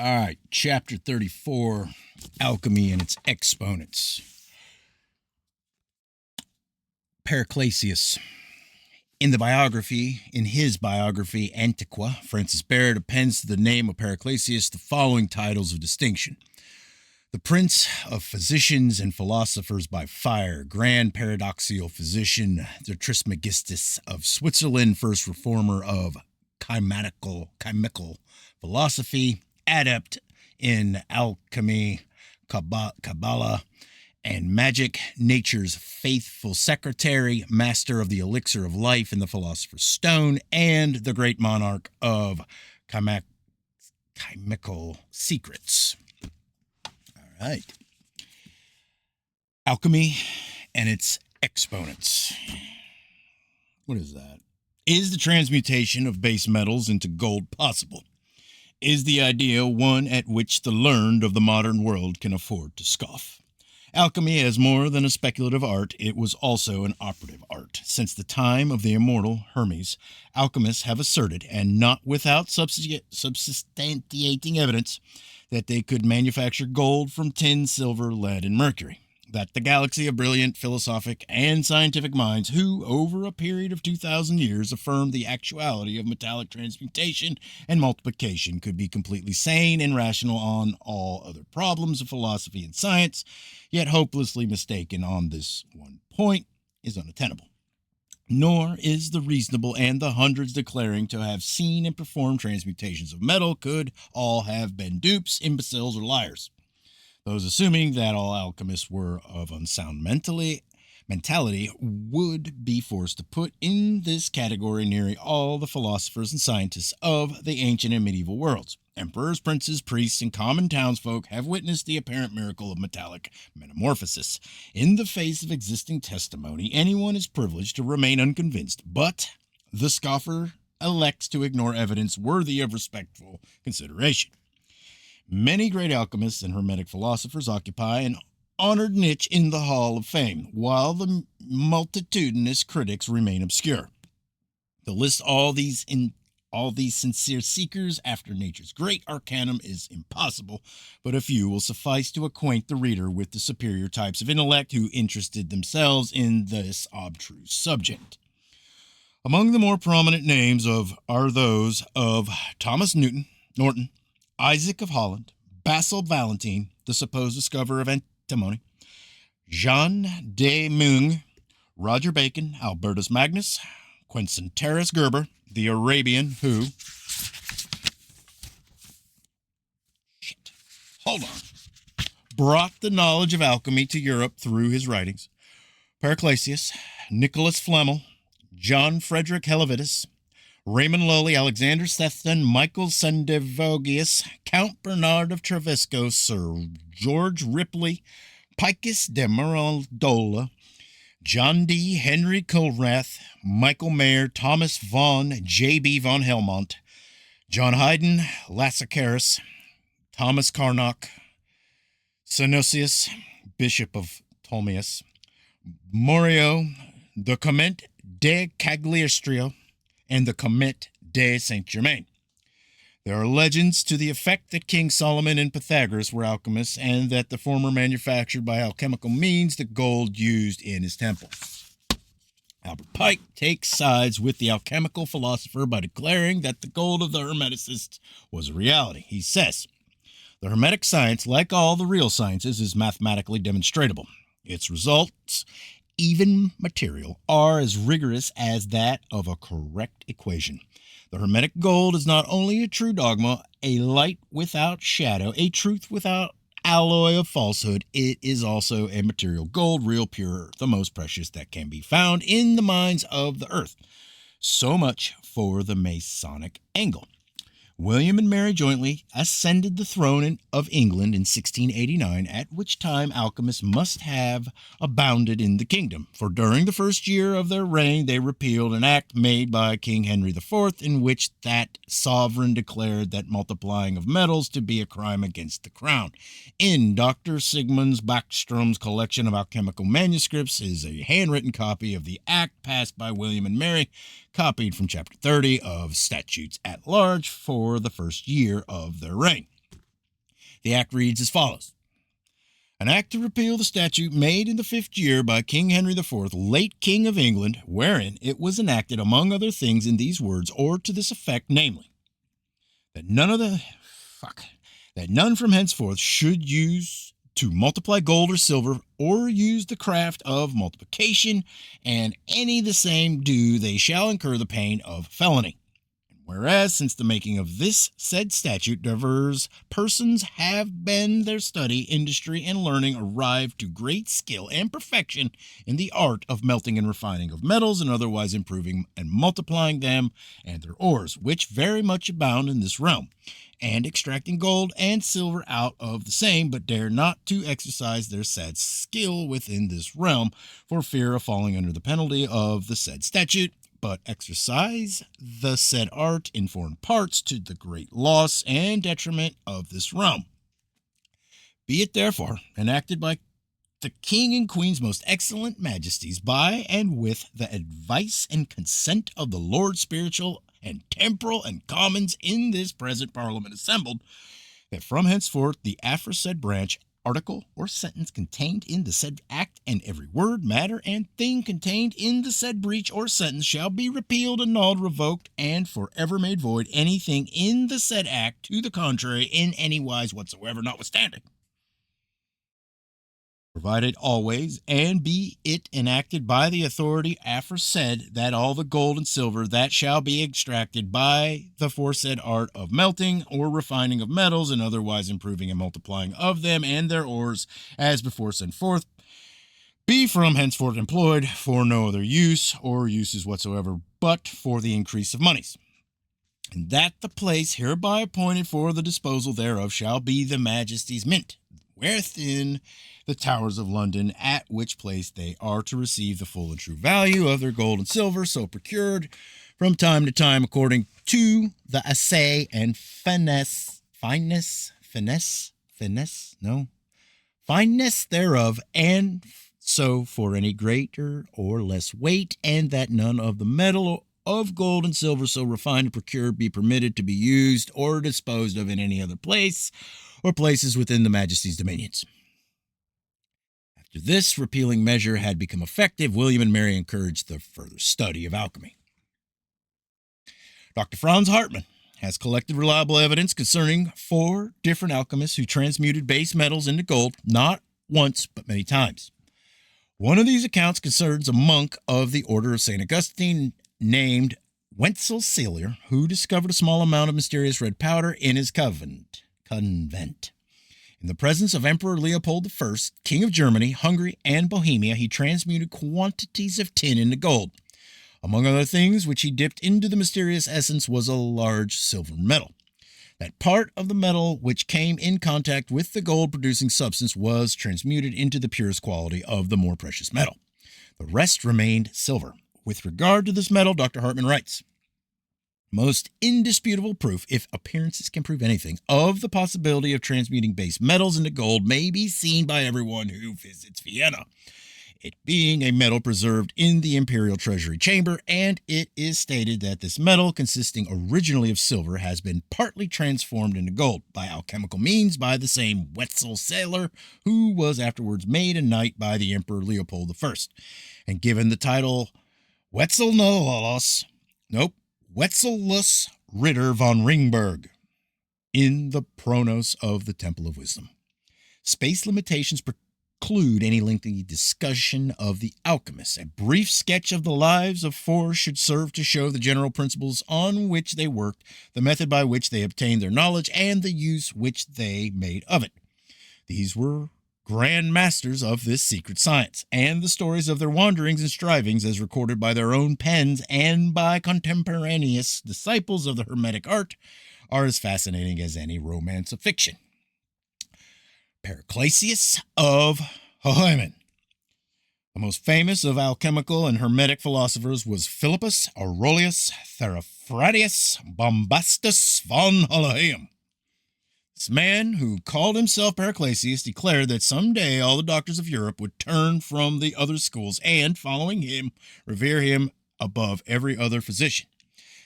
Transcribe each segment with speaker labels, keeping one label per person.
Speaker 1: All right, chapter 34, Alchemy and its Exponents. Paracelsus. In his biography, Antiqua, Francis Barrett appends to the name of Paracelsus the following titles of distinction: the Prince of Physicians and Philosophers by Fire, Grand Paradoxical Physician, the Trismegistus of Switzerland, first reformer of chemical philosophy, adept in alchemy, Kabbalah, and magic, nature's faithful secretary, master of the elixir of life and the philosopher's stone, and the great monarch of chemical secrets. All right. Alchemy and its exponents. What is that? Is the transmutation of base metals into gold possible? Is the idea one at which the learned of the modern world can afford to scoff? Alchemy, as more than a speculative art, it was also an operative art. Since the time of the immortal Hermes, alchemists have asserted, and not without substantiating evidence, that they could manufacture gold from tin, silver, lead, and mercury. That the galaxy of brilliant philosophic and scientific minds who, over a period of 2,000 years, affirmed the actuality of metallic transmutation and multiplication could be completely sane and rational on all other problems of philosophy and science, yet hopelessly mistaken on this one point, is unattainable. Nor is the reasonable, and the hundreds declaring to have seen and performed transmutations of metal could all have been dupes, imbeciles, or liars. Those assuming that all alchemists were of unsound mentality would be forced to put in this category nearly all the philosophers and scientists of the ancient and medieval worlds. Emperors, princes, priests, and common townsfolk have witnessed the apparent miracle of metallic metamorphosis. In the face of existing testimony, anyone is privileged to remain unconvinced, but the scoffer elects to ignore evidence worthy of respectful consideration. Many great alchemists and hermetic philosophers occupy an honored niche in the Hall of Fame, while the multitudinous critics remain obscure. To list all these sincere seekers after nature's great arcanum is impossible, but a few will suffice to acquaint the reader with the superior types of intellect who interested themselves in this abstruse subject. Among the more prominent names are those of Thomas Norton, Isaac of Holland, Basil Valentine, the supposed discoverer of antimony, Jean de Meung, Roger Bacon, Albertus Magnus, Quentin Gerber, the Arabian who... brought the knowledge of alchemy to Europe through his writings, Paracelsus, Nicholas Flamel, John Frederick Helvetius, Raymond Lully, Alexander Sethton, Michael Sendivogius, Count Bernard of Trevisco, Sir George Ripley, Picus de Mirandola, John D. Henry Kilrath, Michael Mayer, Thomas Vaughan, J.B. von Helmont, John Haydn, Lascaris, Thomas Carnock, Senosius, Bishop of Ptolemais, Morio, the Comte de Cagliostro, and the Comte de Saint-Germain. There are legends to the effect that King Solomon and Pythagoras were alchemists, and that the former manufactured by alchemical means the gold used in his temple. Albert Pike takes sides with the alchemical philosopher by declaring that the gold of the Hermeticists was a reality. He says, "The Hermetic science, like all the real sciences, is mathematically demonstrable. Its results, even material, are as rigorous as that of a correct equation. The Hermetic gold is not only a true dogma, a light without shadow, a truth without alloy of falsehood, it is also a material gold, real pure, the most precious that can be found in the mines of the earth. So much for the Masonic angle." William and Mary jointly ascended the throne of England in 1689, at which time alchemists must have abounded in the kingdom, for during the first year of their reign they repealed an act made by King Henry IV, in which that sovereign declared that multiplying of metals to be a crime against the crown. In Dr. Sigmund Backstrom's collection of alchemical manuscripts is a handwritten copy of the act passed by William and Mary, copied from Chapter 30 of Statutes at Large for the first year of their reign. The act reads as follows. An act to repeal the statute made in the 5th year by King Henry IV, late King of England, wherein it was enacted, among other things, in these words, or to this effect, namely, that none from henceforth should use to multiply gold or silver, or use the craft of multiplication, and any the same do, they shall incur the pain of felony. Whereas, since the making of this said statute, divers persons have been their study, industry, and learning arrived to great skill and perfection in the art of melting and refining of metals, and otherwise improving and multiplying them and their ores, which very much abound in this realm, and extracting gold and silver out of the same, but dare not to exercise their said skill within this realm, for fear of falling under the penalty of the said statute, but exercise the said art in foreign parts to the great loss and detriment of this realm. Be it therefore enacted by the King and Queen's most excellent majesties, by and with the advice and consent of the Lords Spiritual and Temporal and Commons in this present Parliament assembled, that from henceforth the aforesaid branch, article, or sentence contained in the said act, and every word, matter, and thing contained in the said breach or sentence shall be repealed, annulled, revoked, and forever made void, anything in the said act to the contrary in any wise whatsoever notwithstanding. Provided always, and be it enacted by the authority aforesaid, that all the gold and silver that shall be extracted by the foresaid art of melting or refining of metals, and otherwise improving and multiplying of them and their ores, as before sent forth, be from henceforth employed for no other use or uses whatsoever, but for the increase of monies. And that the place hereby appointed for the disposal thereof shall be the Majesty's Mint, within the towers of London, at which place they are to receive the full and true value of their gold and silver, so procured from time to time, according to the assay and fineness thereof, and so for any greater or less weight, and that none of the metal of gold and silver so refined and procured be permitted to be used or disposed of in any other place or places within the Majesty's dominions. After this repealing measure had become effective, William and Mary encouraged the further study of alchemy. Dr. Franz Hartmann has collected reliable evidence concerning 4 different alchemists who transmuted base metals into gold, not once but many times. One of these accounts concerns a monk of the Order of St. Augustine named Wenzel Selier, who discovered a small amount of mysterious red powder in his convent. In the presence of Emperor Leopold I, King of Germany, Hungary, and Bohemia, he transmuted quantities of tin into gold. Among other things which he dipped into the mysterious essence was a large silver medal. That part of the metal which came in contact with the gold-producing substance was transmuted into the purest quality of the more precious metal. The rest remained silver. With regard to this metal, Dr. Hartmann writes, most indisputable proof, if appearances can prove anything, of the possibility of transmuting base metals into gold may be seen by everyone who visits Vienna, it being a metal preserved in the imperial treasury chamber, and it is stated that this metal, consisting originally of silver, has been partly transformed into gold by alchemical means by the same Wetzel Selier, who was afterwards made a knight by the Emperor Leopold I, and given the title Wetzellus Ritter von Ringberg in the Pronos of the Temple of Wisdom. Space limitations preclude any lengthy discussion of the alchemists. A brief sketch of the lives of 4 should serve to show the general principles on which they worked, the method by which they obtained their knowledge, and the use which they made of it. These were grand masters of this secret science, and the stories of their wanderings and strivings, as recorded by their own pens and by contemporaneous disciples of the Hermetic art, are as fascinating as any romance of fiction. Paracelsus of Hoheim. The most famous of alchemical and Hermetic philosophers was Philippus Aurelius Theophrastus Bombastus von Hoheim. This man, who called himself Paracelsus, declared that someday all the doctors of Europe would turn from the other schools and, following him, revere him above every other physician.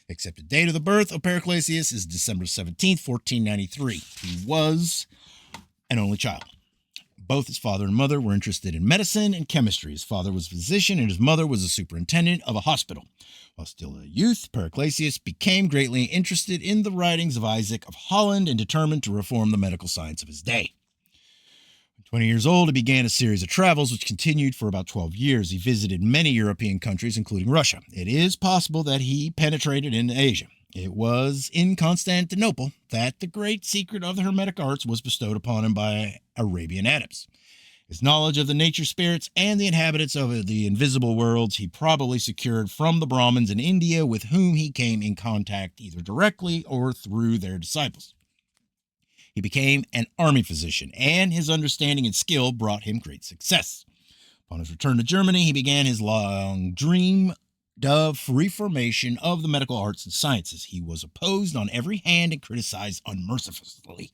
Speaker 1: The accepted date of the birth of Paracelsus is December 17, 1493. He was an only child. Both his father and mother were interested in medicine and chemistry. His father was a physician and his mother was a superintendent of a hospital. While still a youth, Paracelsus became greatly interested in the writings of Isaac of Holland and determined to reform the medical science of his day. 20 years old, he began a series of travels which continued for about 12 years. He visited many European countries, including Russia. It is possible that he penetrated into Asia. It was in Constantinople that the great secret of the Hermetic arts was bestowed upon him by Arabian adepts. His knowledge of the nature spirits and the inhabitants of the invisible worlds he probably secured from the Brahmins in India with whom he came in contact either directly or through their disciples. He became an army physician, and his understanding and skill brought him great success. Upon his return to Germany, he began his long dream of reformation of the medical arts and sciences. He was opposed on every hand and criticized unmercifully.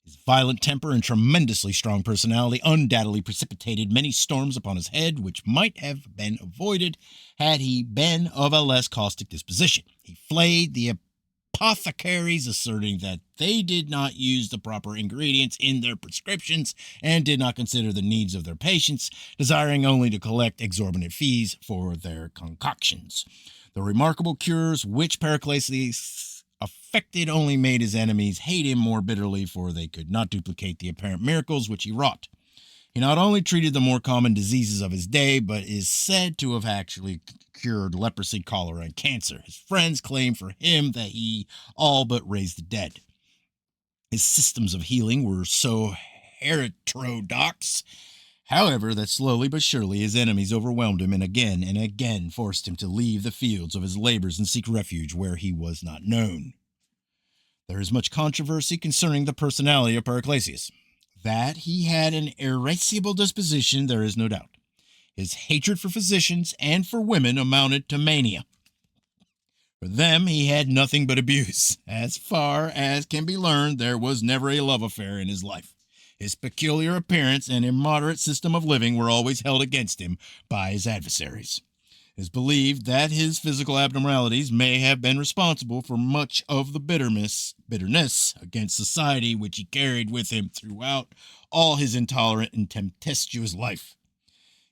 Speaker 1: His violent temper and tremendously strong personality undoubtedly precipitated many storms upon his head, which might have been avoided had he been of a less caustic disposition. He flayed the apothecaries, asserting that they did not use the proper ingredients in their prescriptions and did not consider the needs of their patients, desiring only to collect exorbitant fees for their concoctions. The remarkable cures which Paracelsus effected only made his enemies hate him more bitterly, for they could not duplicate the apparent miracles which he wrought. He not only treated the more common diseases of his day, but is said to have actually cured leprosy, cholera, and cancer. His friends claim for him that he all but raised the dead. His systems of healing were so heterodox, however, that slowly but surely his enemies overwhelmed him and again forced him to leave the fields of his labors and seek refuge where he was not known. There is much controversy concerning the personality of Paracelsus. That he had an irascible disposition, there is no doubt. His hatred for physicians and for women amounted to mania. For them, he had nothing but abuse. As far as can be learned, there was never a love affair in his life. His peculiar appearance and immoderate system of living were always held against him by his adversaries. It is believed that his physical abnormalities may have been responsible for much of the bitterness against society which he carried with him throughout all his intolerant and tempestuous life.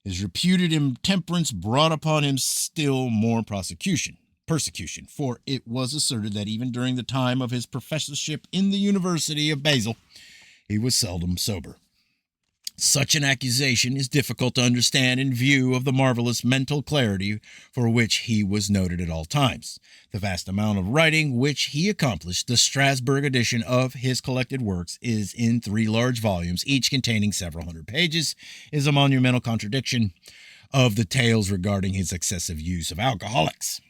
Speaker 1: His reputed intemperance brought upon him still more persecution, for it was asserted that even during the time of his professorship in the University of Basel, he was seldom sober. Such an accusation is difficult to understand in view of the marvelous mental clarity for which he was noted at all times. The vast amount of writing which he accomplished, the Strasbourg edition of his collected works, is in 3 large volumes, each containing several hundred pages, is a monumental contradiction of the tales regarding his excessive use of alcoholics.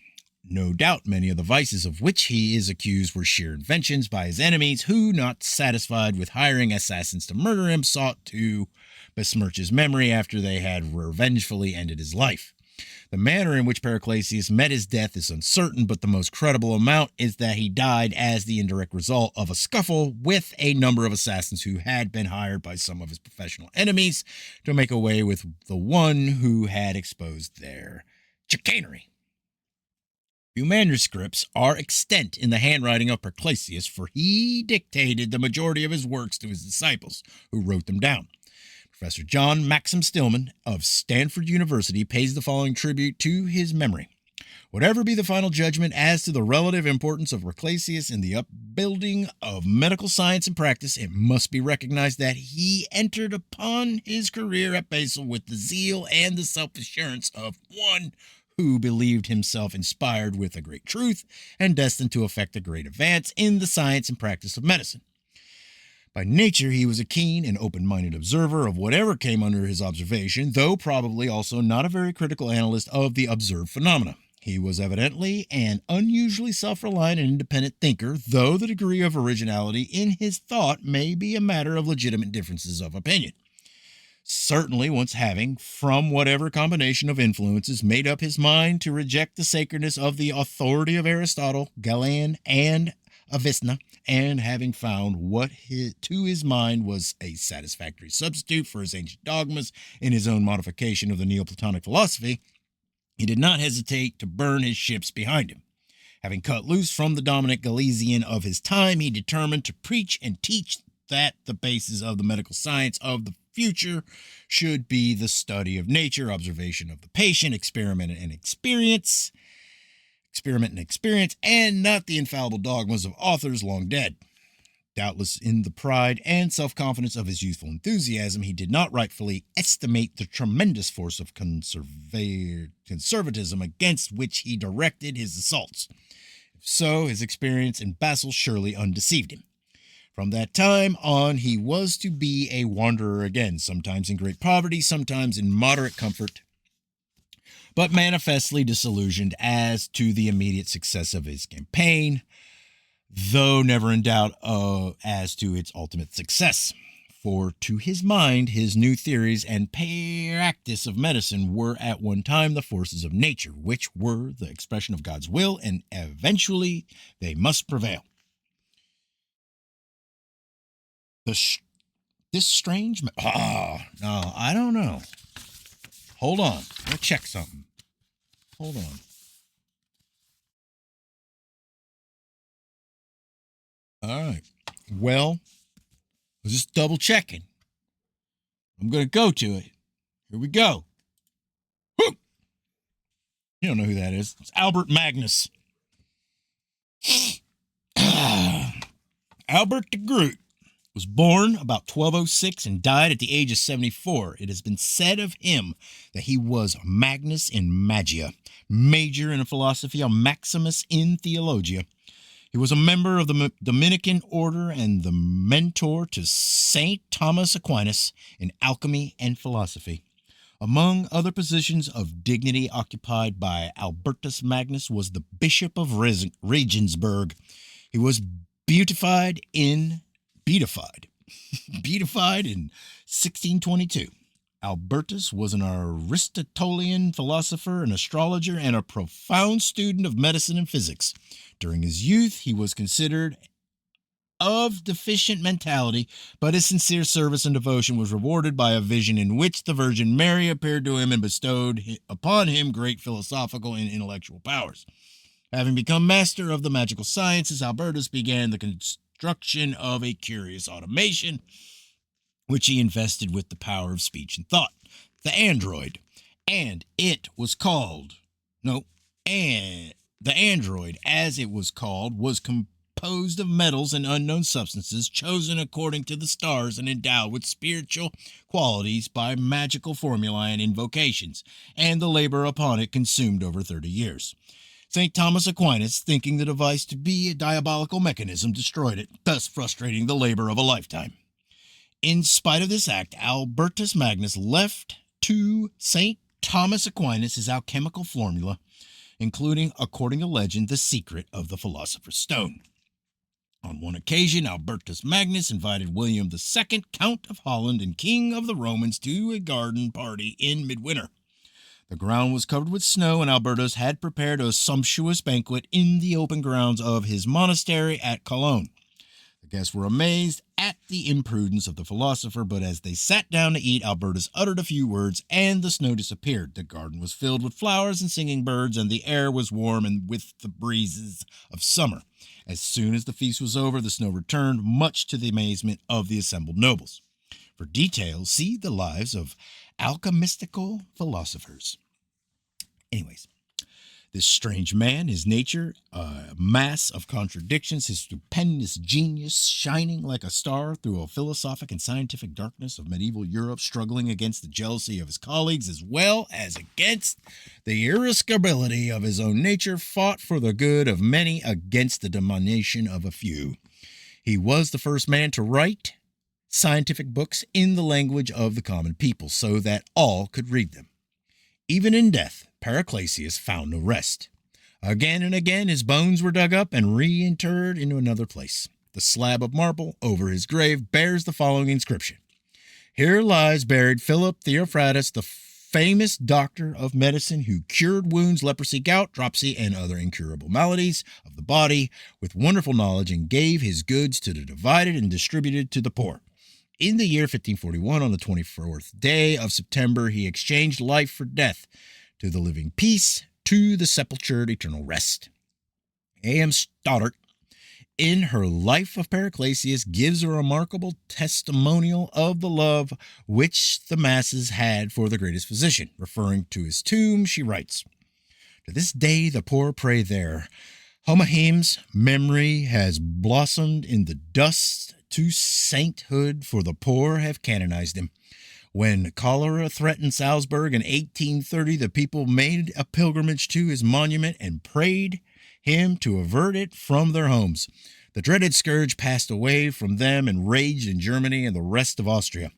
Speaker 1: No doubt many of the vices of which he is accused were sheer inventions by his enemies, who, not satisfied with hiring assassins to murder him, sought to besmirch his memory after they had revengefully ended his life. The manner in which Paracelsus met his death is uncertain, but the most credible amount is that he died as the indirect result of a scuffle with a number of assassins who had been hired by some of his professional enemies to make away with the one who had exposed their chicanery. Few manuscripts are extant in the handwriting of Paracelsus, for he dictated the majority of his works to his disciples, who wrote them down. Professor John Maxim Stillman of Stanford University pays the following tribute to his memory. Whatever be the final judgment as to the relative importance of Paracelsus in the upbuilding of medical science and practice, it must be recognized that he entered upon his career at Basel with the zeal and the self-assurance of one who believed himself inspired with a great truth and destined to effect a great advance in the science and practice of medicine. By nature, he was a keen and open-minded observer of whatever came under his observation, though probably also not a very critical analyst of the observed phenomena. He was evidently an unusually self-reliant and independent thinker, though the degree of originality in his thought may be a matter of legitimate differences of opinion. Certainly, once having, from whatever combination of influences, made up his mind to reject the sacredness of the authority of Aristotle, Galen, and Avicenna, and having found what to his mind was a satisfactory substitute for his ancient dogmas in his own modification of the Neoplatonic philosophy, he did not hesitate to burn his ships behind him. Having cut loose from the dominant Galesian of his time, he determined to preach and teach that the basis of the medical science of the future should be the study of nature, observation of the patient, experiment and experience, and not the infallible dogmas of authors long dead. Doubtless in the pride and self-confidence of his youthful enthusiasm, he did not rightfully estimate the tremendous force of conservatism against which he directed his assaults. If so, his experience in Basel surely undeceived him. From that time on, he was to be a wanderer again, sometimes in great poverty, sometimes in moderate comfort, but manifestly disillusioned as to the immediate success of his campaign, though never in doubt as to its ultimate success. For to his mind, his new theories and practice of medicine were at one time the forces of nature, which were the expression of God's will, and eventually they must prevail. This strange... no, I don't know. Hold on. I'm going to check something. Hold on. All right. Well, I was just double checking. I'm going to go to it. Here we go. Woo! You don't know who that is. It's Albert Magnus. Albert the Groot was born about 1206 and died at the age of 74. It has been said of him that he was Magnus in Magia, major in philosophy, Maximus in theologia. He was a member of the Dominican order and the mentor to St. Thomas Aquinas in alchemy and philosophy. Among other positions of dignity occupied by Albertus Magnus was the Bishop of Regensburg. He was beatified in 1622. Albertus was an Aristotelian philosopher, an astrologer, and a profound student of medicine and physics. During his youth, he was considered of deficient mentality, but his sincere service and devotion was rewarded by a vision in which the Virgin Mary appeared to him and bestowed upon him great philosophical and intellectual powers. Having become master of the magical sciences, Albertus began the construction of a curious automation, which he invested with the power of speech and thought, the android. The android, as it was called, was composed of metals and unknown substances, chosen according to the stars and endowed with spiritual qualities by magical formulae and invocations, and the labor upon it consumed over 30 years. St. Thomas Aquinas, thinking the device to be a diabolical mechanism, destroyed it, thus frustrating the labor of a lifetime. In spite of this act, Albertus Magnus left to St. Thomas Aquinas his alchemical formula, including, according to legend, the secret of the Philosopher's Stone. On one occasion, Albertus Magnus invited William II, Count of Holland and King of the Romans, to a garden party in midwinter. The ground was covered with snow, and Albertus had prepared a sumptuous banquet in the open grounds of his monastery at Cologne. The guests were amazed at the imprudence of the philosopher, but as they sat down to eat, Albertus uttered a few words, and the snow disappeared. The garden was filled with flowers and singing birds, and the air was warm and with the breezes of summer. As soon as the feast was over, the snow returned, much to the amazement of the assembled nobles. For details, see the lives of alchemistical philosophers. Anyways, this strange man, his nature, a mass of contradictions, his stupendous genius shining like a star through a philosophic and scientific darkness of medieval Europe, struggling against the jealousy of his colleagues as well as against the irascibility of his own nature, fought for the good of many against the domination of a few. He was the first man to write scientific books in the language of the common people so that all could read them. Even in death, Paracelsus found no rest. Again and again his bones were dug up and reinterred into another place. The slab of marble over his grave bears the following inscription: "Here lies buried Philip Theophrastus, the famous doctor of medicine who cured wounds, leprosy, gout, dropsy, and other incurable maladies of the body with wonderful knowledge, and gave his goods to the divided and distributed to the poor. In the year 1541, on the 24th day of September, he exchanged life for death, to the living peace, to the sepulchred eternal rest." A.M. Stoddart in her Life of Paracelsus, gives a remarkable testimonial of the love which the masses had for the greatest physician. Referring to his tomb, she writes, "To this day the poor pray there. Homoheim's memory has blossomed in the dust to sainthood, for the poor have canonized him. When cholera threatened Salzburg in 1830, the people made a pilgrimage to his monument and prayed him to avert it from their homes. The dreaded scourge passed away from them and raged in Germany and the rest of Austria.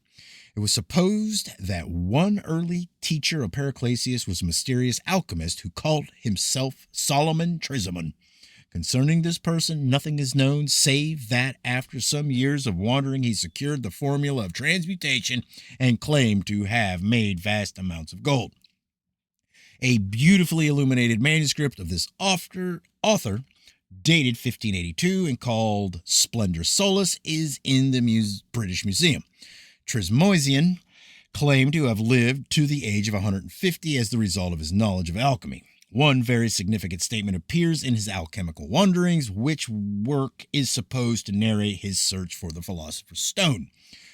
Speaker 1: It was supposed that one early teacher of Paracelsus was a mysterious alchemist who called himself Solomon Trisomon. Concerning this person, nothing is known save that after some years of wandering he secured the formula of transmutation and claimed to have made vast amounts of gold." A beautifully illuminated manuscript of this author, dated 1582 and called Splendor Solis, is in the British Museum. Trismoisian claimed to have lived to the age of 150 as the result of his knowledge of alchemy. One very significant statement appears in his Alchemical Wanderings, which work is supposed to narrate his search for the philosopher's stone.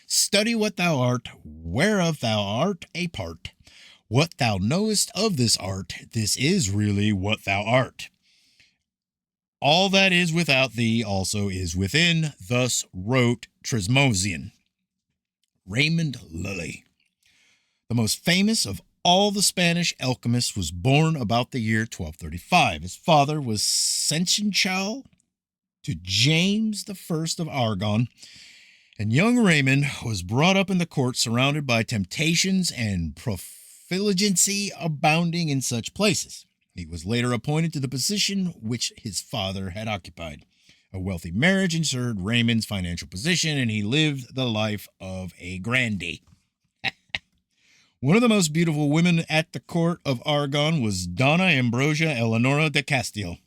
Speaker 1: "Study what thou art, whereof thou art a part. What thou knowest of this art, this is really what thou art. All that is without thee also is within," thus wrote Trismoisian. Raymond Lully, the most famous of all the Spanish alchemists, was born about the year 1235. His father was seneschal to James I of Aragon, and young Raymond was brought up in the court surrounded by temptations and profligacy abounding in such places. He was later appointed to the position which his father had occupied. A wealthy marriage ensured Raymond's financial position, and he lived the life of a grandee. One of the most beautiful women at the court of Aragon was Donna Ambrosia Eleonora de Castile,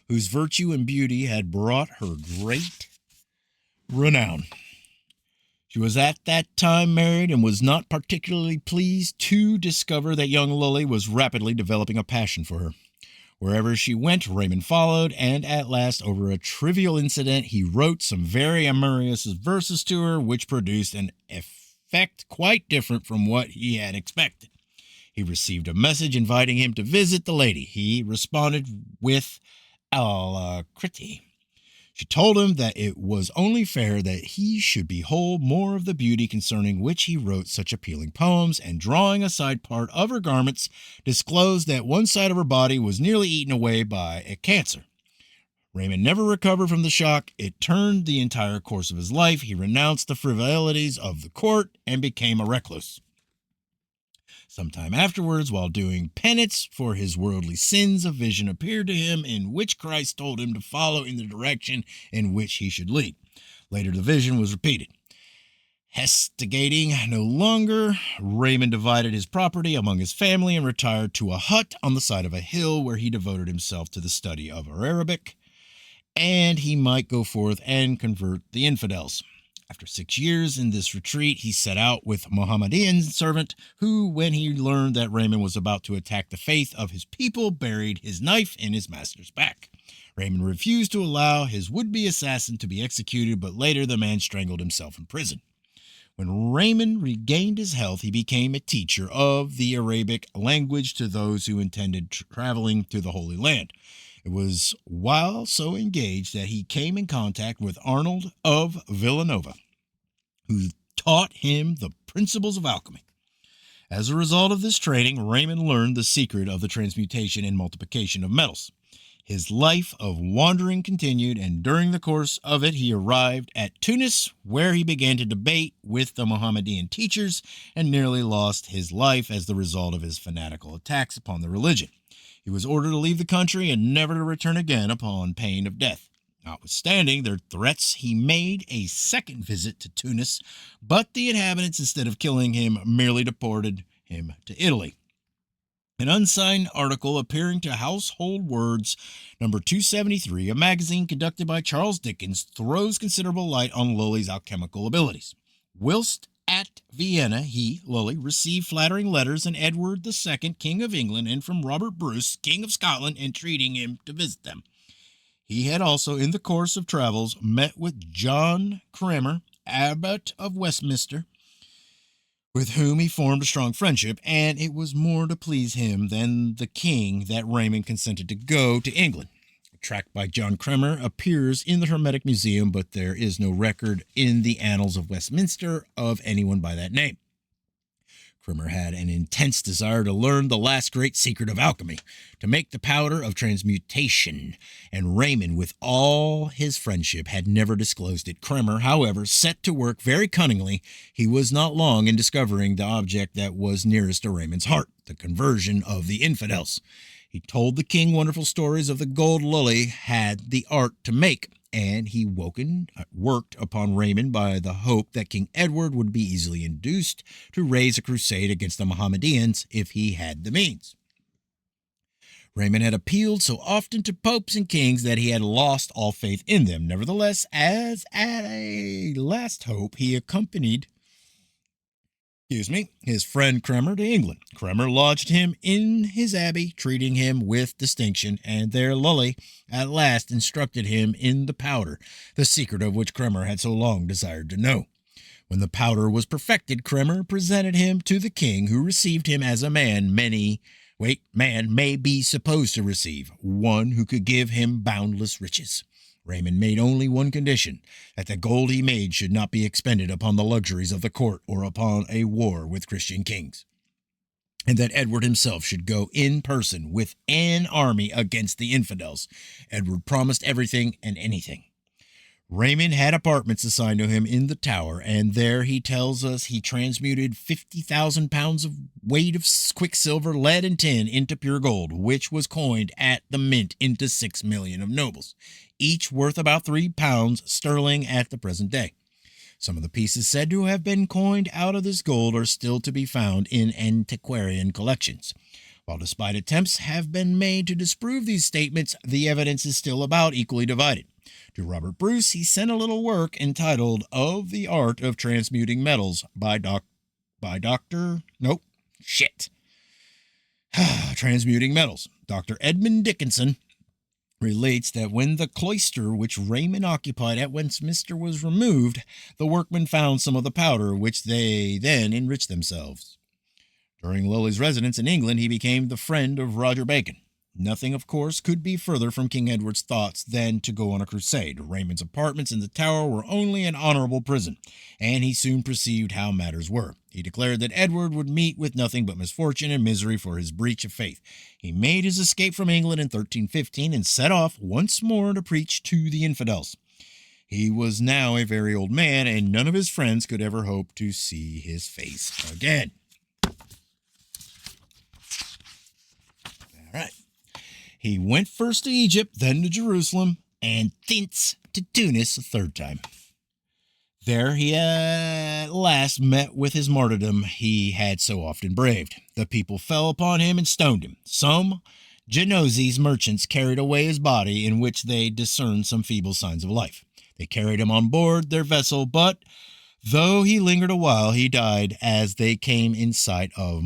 Speaker 1: whose virtue and beauty had brought her great renown. She was at that time married and was not particularly pleased to discover that young Lully was rapidly developing a passion for her. Wherever she went, Raymond followed, and at last, over a trivial incident, he wrote some very amorous verses to her, which produced an effect quite different from what he had expected. He received a message inviting him to visit the lady. He responded with alacrity. She told him that it was only fair that he should behold more of the beauty concerning which he wrote such appealing poems, and drawing aside part of her garments, disclosed that one side of her body was nearly eaten away by a cancer. Raymond never recovered from the shock. It turned the entire course of his life. He renounced the frivolities of the court and became a recluse. Sometime afterwards, while doing penance for his worldly sins, a vision appeared to him in which Christ told him to follow in the direction in which he should lead. Later, the vision was repeated. Hesitating no longer, Raymond divided his property among his family and retired to a hut on the side of a hill, where he devoted himself to the study of Arabic, and he might go forth and convert the infidels. After 6 years in this retreat, he set out with a Mohammedan servant who, when he learned that Raymond was about to attack the faith of his people, buried his knife in his master's back. Raymond refused to allow his would-be assassin to be executed, but later the man strangled himself in prison. When Raymond regained his health, he became a teacher of the Arabic language to those who intended traveling to the Holy Land. It was while so engaged that he came in contact with Arnold of Villanova, who taught him the principles of alchemy. As a result of this training, Raymond learned the secret of the transmutation and multiplication of metals. His life of wandering continued, and during the course of it he arrived at Tunis, where he began to debate with the Mohammedan teachers and nearly lost his life as the result of his fanatical attacks upon the religion. He was ordered to leave the country and never to return again upon pain of death. Notwithstanding their threats, he made a second visit to Tunis, but the inhabitants, instead of killing him, merely deported him to Italy. An unsigned article appearing to Household Words, number 273, a magazine conducted by Charles Dickens, throws considerable light on Lully's alchemical abilities. Whilst at Vienna, he, Lully, received flattering letters from Edward II, King of England, and from Robert Bruce, King of Scotland, entreating him to visit them. He had also, in the course of travels, met with John Cremer, Abbot of Westminster, with whom he formed a strong friendship, and it was more to please him than the king that Raymond consented to go to England. A tract by John Cremer appears in the Hermetic Museum, but there is no record in the Annals of Westminster of anyone by that name. Cremer had an intense desire to learn the last great secret of alchemy, to make the powder of transmutation, and Raymond, with all his friendship, had never disclosed it. Cremer, however, set to work very cunningly. He was not long in discovering the object that was nearest to Raymond's heart, the conversion of the infidels. He told the king wonderful stories of the gold Lully had the art to make, and he worked upon Raymond by the hope that King Edward would be easily induced to raise a crusade against the Mohammedans if he had the means. Raymond had appealed so often to popes and kings that he had lost all faith in them. Nevertheless, as at a last hope, he accompanied his friend Cremer to England. Cremer lodged him in his abbey, treating him with distinction, and there Lully at last instructed him in the powder, the secret of which Cremer had so long desired to know. When the powder was perfected, Cremer presented him to the king, who received him as a man may be supposed to receive, one who could give him boundless riches. Raymond made only one condition, that the gold he made should not be expended upon the luxuries of the court or upon a war with Christian kings, and that Edward himself should go in person with an army against the infidels. Edward promised everything and anything. Raymond had apartments assigned to him in the Tower, and there, he tells us, he transmuted 50,000 pounds of weight of quicksilver, lead, and tin into pure gold, which was coined at the mint into 6 million of nobles, each worth about £3 sterling at the present day. Some of the pieces said to have been coined out of this gold are still to be found in antiquarian collections. While despite attempts have been made to disprove these statements, the evidence is still about equally divided. To Robert Bruce, he sent a little work entitled Of the Art of Transmuting Metals Transmuting Metals. Dr. Edmund Dickinson relates that when the cloister which Raymond occupied at Westminster was removed, the workmen found some of the powder, which they then enriched themselves. During Lully's residence in England, he became the friend of Roger Bacon. Nothing, of course, could be further from King Edward's thoughts than to go on a crusade. Raymond's apartments in the Tower were only an honorable prison, and he soon perceived how matters were. He declared that Edward would meet with nothing but misfortune and misery for his breach of faith. He made his escape from England in 1315 and set off once more to preach to the infidels. He was now a very old man, and none of his friends could ever hope to see his face again. All right. He went first to Egypt, then to Jerusalem, and thence to Tunis a third time. There he at last met with his martyrdom he had so often braved. The people fell upon him and stoned him. Some Genoese merchants carried away his body, in which they discerned some feeble signs of life. They carried him on board their vessel, but though he lingered a while, he died as they came in sight of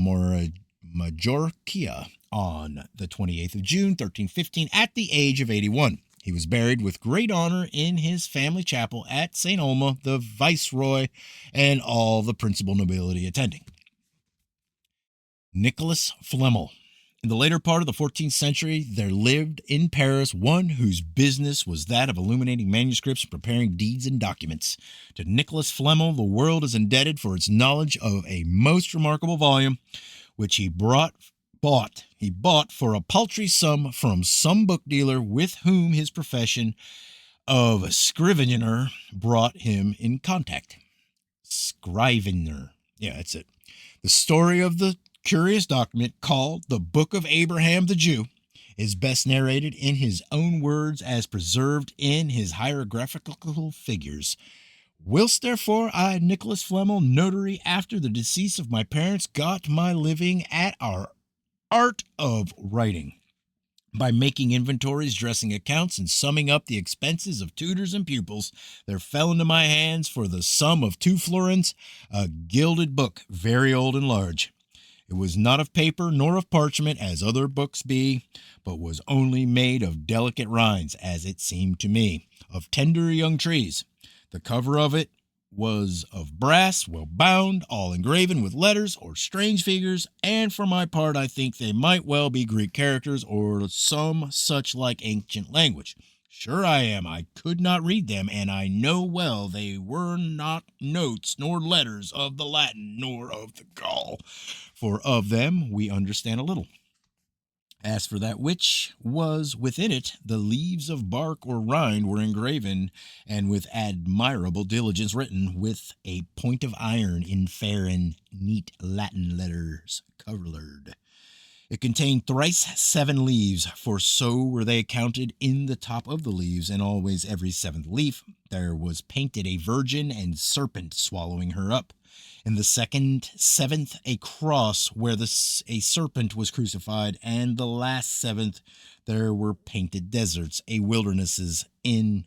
Speaker 1: Majorca on the 28th of June, 1315, at the age of 81. He was buried with great honor in his family chapel at St. Olma, the viceroy, and all the principal nobility attending. Nicholas Flamel. In the later part of the 14th century, there lived in Paris one whose business was that of illuminating manuscripts and preparing deeds and documents. To Nicholas Flamel, the world is indebted for its knowledge of a most remarkable volume, which he bought for a paltry sum from some book dealer with whom his profession of scrivener brought him in contact. Scrivener. Yeah, that's it. The story of the curious document, called the Book of Abraham the Jew, is best narrated in his own words as preserved in his hieroglyphical figures. Whilst, therefore, I, Nicholas Flamel, notary, after the decease of my parents, got my living at our art of writing, by making inventories, dressing accounts, and summing up the expenses of tutors and pupils, there fell into my hands for the sum of 2 florins a gilded book, very old and large. It was not of paper nor of parchment, as other books be, but was only made of delicate rinds, as it seemed to me, of tender young trees. The cover of it was of brass, well bound, all engraven with letters or strange figures, and for my part I think they might well be Greek characters or some such like ancient language. Sure I am, I could not read them, and I know well they were not notes nor letters of the Latin nor of the Gaul, for of them we understand a little. As for that which was within it, the leaves of bark or rind were engraven, and with admirable diligence written, with a point of iron in fair and neat Latin letters colored. It contained thrice 7 leaves, for so were they counted in the top of the leaves, and always every 7th leaf there was painted a virgin and serpent swallowing her up. In the 7th, a cross where a serpent was crucified, and the last 7th there were painted deserts, wildernesses in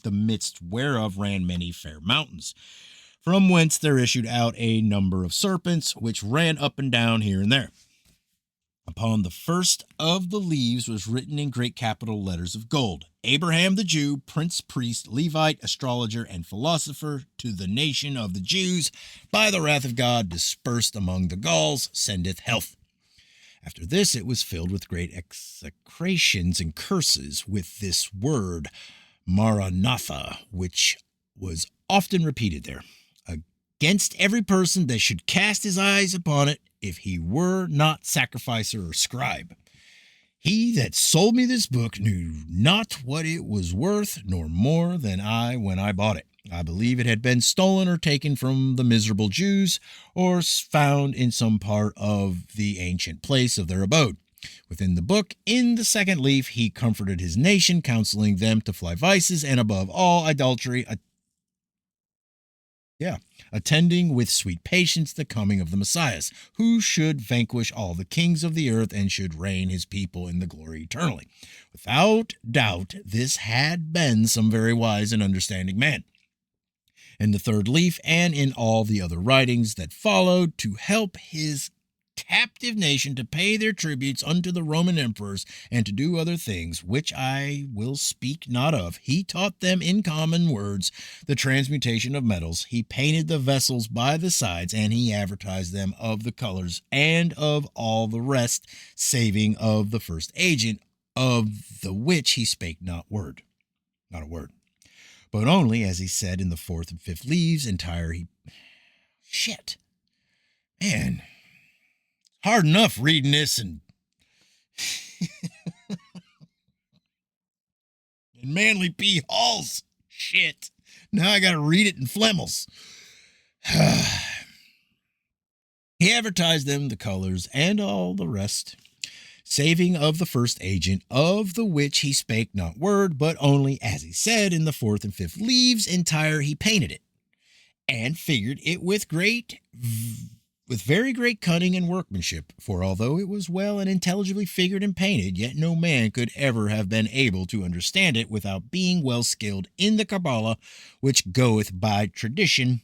Speaker 1: the midst whereof ran many fair mountains, from whence there issued out a number of serpents, which ran up and down here and there. Upon the first of the leaves was written in great capital letters of gold, Abraham the Jew, prince, priest, Levite, astrologer, and philosopher, to the nation of the Jews, by the wrath of God dispersed among the Gauls, sendeth health. After this it was filled with great execrations and curses with this word, Maranatha, which was often repeated there, against every person that should cast his eyes upon it, if he were not sacrificer or scribe. He that sold me this book knew not what it was worth, nor more than I when I bought it. I believe it had been stolen or taken from the miserable Jews, or found in some part of the ancient place of their abode. Within the book, in the 2nd leaf, he comforted his nation, counseling them to fly vices, and above all idolatry, attending with sweet patience the coming of the Messiah, who should vanquish all the kings of the earth and should reign his people in the glory eternally. Without doubt, this had been some very wise and understanding man. In the 3rd leaf, and in all the other writings that followed, to help his captive nation to pay their tributes unto the Roman emperors, and to do other things, which I will speak not of. He taught them in common words the transmutation of metals. He painted the vessels by the sides, and he advertised them of the colors, and of all the rest, saving of the first agent, of the which he spake not a word, but only, as he said, in the 4th and 5th leaves entire Shit. Man. Hard enough reading this and Manly P. Hall's shit. Now I got to read it in Flemmel's. He advertised them the colors and all the rest, saving of the first agent, of the which he spake not word, but only, as he said, in the 4th and 5th leaves entire he painted it, and figured it with very great cunning and workmanship, for although it was well and intelligibly figured and painted, yet no man could ever have been able to understand it without being well skilled in the Kabbalah, which goeth by tradition,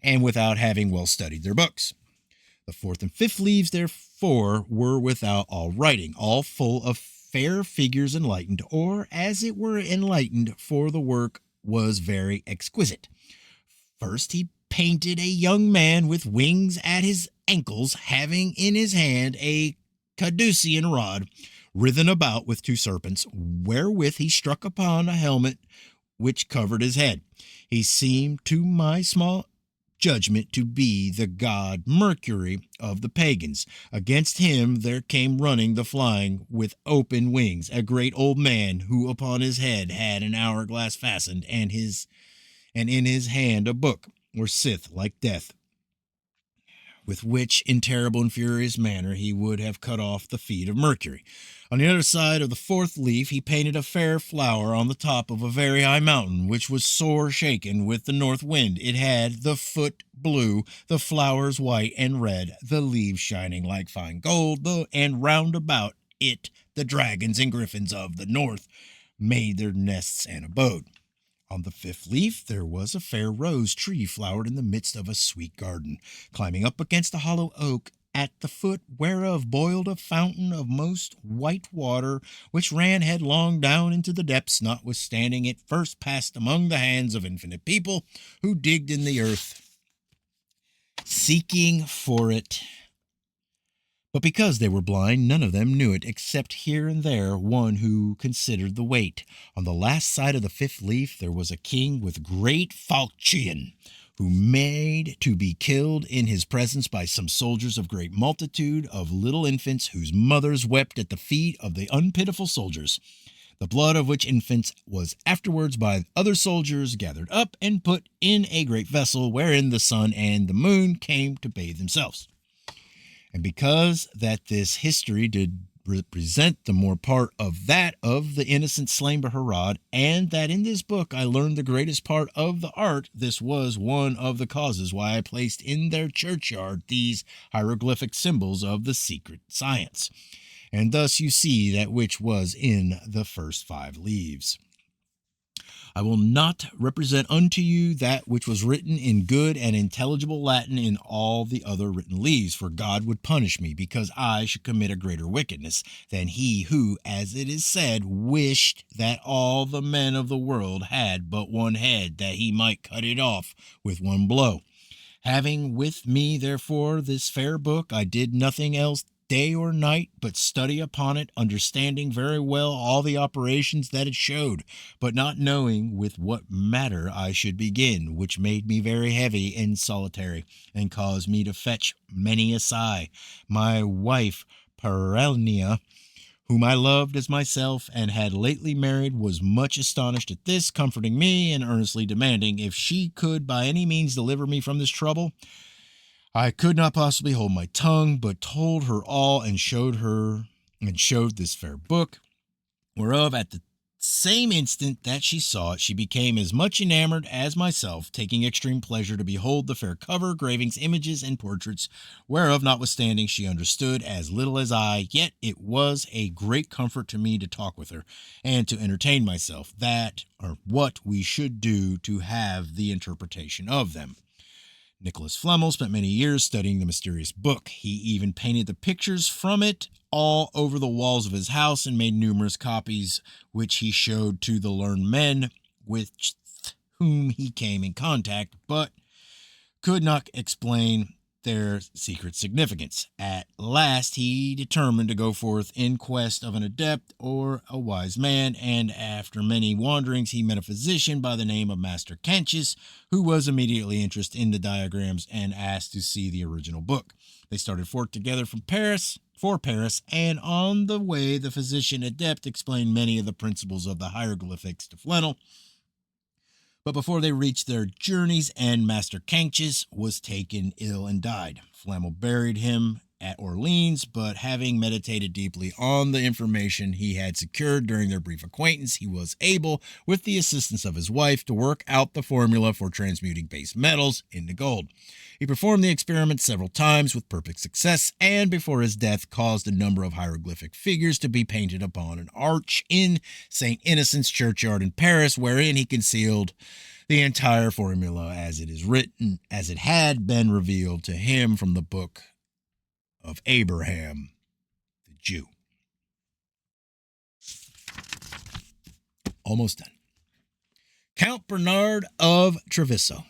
Speaker 1: and without having well studied their books. The 4th and 5th leaves, therefore, were without all writing, all full of fair figures enlightened, or as it were enlightened, for the work was very exquisite. First he painted a young man with wings at his ankles, having in his hand a caducean rod, writhen about with 2 serpents, wherewith he struck upon a helmet which covered his head. He seemed to my small judgment to be the god Mercury of the pagans. Against him there came running the flying with open wings a great old man, who upon his head had an hourglass fastened, and in his hand a book, or scythe like death, with which in terrible and furious manner he would have cut off the feet of Mercury. On the other side of the 4th leaf he painted a fair flower on the top of a very high mountain, which was sore shaken with the north wind. It had the foot blue, the flowers white and red, the leaves shining like fine gold, and round about it the dragons and griffins of the north made their nests and abode. On the fifth leaf there was a fair rose tree flowered in the midst of a sweet garden, climbing up against a hollow oak, at the foot whereof boiled a fountain of most white water, which ran headlong down into the depths, notwithstanding it first passed among the hands of infinite people, who digged in the earth, seeking for it. But because they were blind, none of them knew it, except here and there one who considered the weight. On the last side of the fifth leaf there was a king with great falchion, who made to be killed in his presence by some soldiers of great multitude of little infants, whose mothers wept at the feet of the unpitiful soldiers, the blood of which infants was afterwards by other soldiers gathered up and put in a great vessel, wherein the sun and the moon came to bathe themselves. And because that this history did represent the more part of that of the innocent slain by Herod, and that in this book I learned the greatest part of the art, this was one of the causes why I placed in their churchyard these hieroglyphic symbols of the secret science. And thus you see that which was in the first 5 leaves. I will not represent unto you that which was written in good and intelligible Latin in all the other written leaves, for God would punish me, because I should commit a greater wickedness than he who, as it is said, wished that all the men of the world had but one head, that he might cut it off with one blow. Having with me, therefore, this fair book, I did nothing else day or night, but study upon it, understanding very well all the operations that it showed, but not knowing with what matter I should begin, which made me very heavy and solitary, and caused me to fetch many a sigh. My wife Perennia, whom I loved as myself, and had lately married, was much astonished at this, comforting me, and earnestly demanding if she could by any means deliver me from this trouble. I could not possibly hold my tongue, but told her all, and showed this fair book, whereof at the same instant that she saw it, she became as much enamored as myself, taking extreme pleasure to behold the fair cover, gravings, images, and portraits, whereof notwithstanding she understood as little as I, yet it was a great comfort to me to talk with her, and to entertain myself that or what we should do to have the interpretation of them. Nicholas Flamel spent many years studying the mysterious book. He even painted the pictures from it all over the walls of his house, and made numerous copies, which he showed to the learned men with whom he came in contact, but could not explain their secret significance. At last he determined to go forth in quest of an adept or a wise man, and after many wanderings he met a physician by the name of Master Canchis, who was immediately interested in the diagrams and asked to see the original book. They started forth together for Paris, and on the way the physician adept explained many of the principles of the hieroglyphics to Flannel. But before they reached their journey's end, Master Canchis was taken ill and died. Flamel buried him at Orleans, but having meditated deeply on the information he had secured during their brief acquaintance, he was able, with the assistance of his wife, to work out the formula for transmuting base metals into gold. He performed the experiment several times with perfect success, and before his death caused a number of hieroglyphic figures to be painted upon an arch in St. Innocent's churchyard in Paris, wherein he concealed the entire formula as it is written, as it had been revealed to him from the book of Abraham the Jew. Almost done. Count Bernard of Treviso.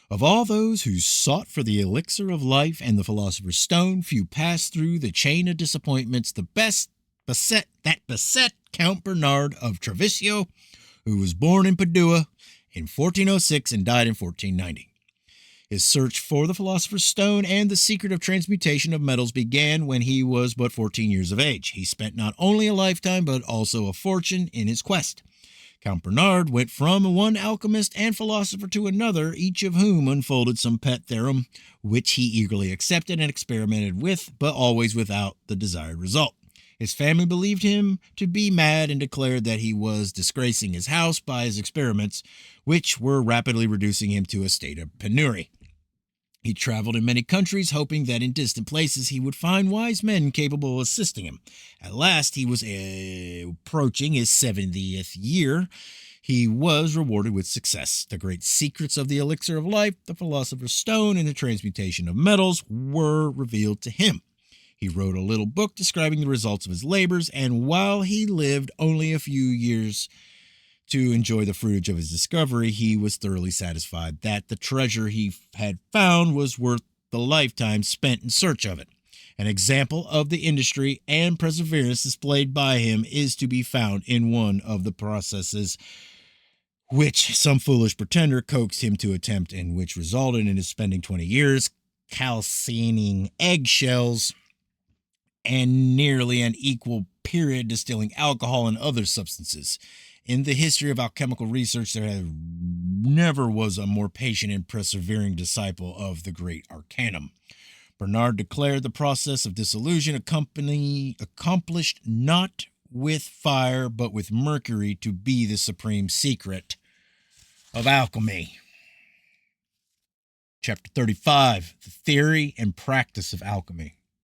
Speaker 1: Of all those who sought for the elixir of life and the philosopher's stone, few passed through the chain of disappointments that beset Count Bernard of Treviso, who was born in Padua in 1406 and died in 1490. His search for the philosopher's stone and the secret of transmutation of metals began when he was but 14 years of age. He spent not only a lifetime but also a fortune in his quest. Count Bernard went from one alchemist and philosopher to another, each of whom unfolded some pet theorem, which he eagerly accepted and experimented with, but always without the desired result. His family believed him to be mad and declared that he was disgracing his house by his experiments, which were rapidly reducing him to a state of penury. He traveled in many countries, hoping that in distant places he would find wise men capable of assisting him. At last he was approaching his 70th year. he was rewarded with success. The great secrets of the elixir of life, the philosopher's stone, and the transmutation of metals were revealed to him. He wrote a little book describing the results of his labors, and while he lived only a few years to enjoy the fruitage of his discovery, he was thoroughly satisfied that the treasure he had found was worth the lifetime spent in search of it. An example of the industry and perseverance displayed by him is to be found in one of the processes which some foolish pretender coaxed him to attempt, and which resulted in his spending 20 years calcining eggshells and nearly an equal period distilling alcohol and other substances. In the history of alchemical research, there never was a more patient and persevering disciple of the great arcanum. Bernard declared the process of dissolution accomplished not with fire but with mercury to be the supreme secret of alchemy. Chapter 35, the theory and practice of alchemy.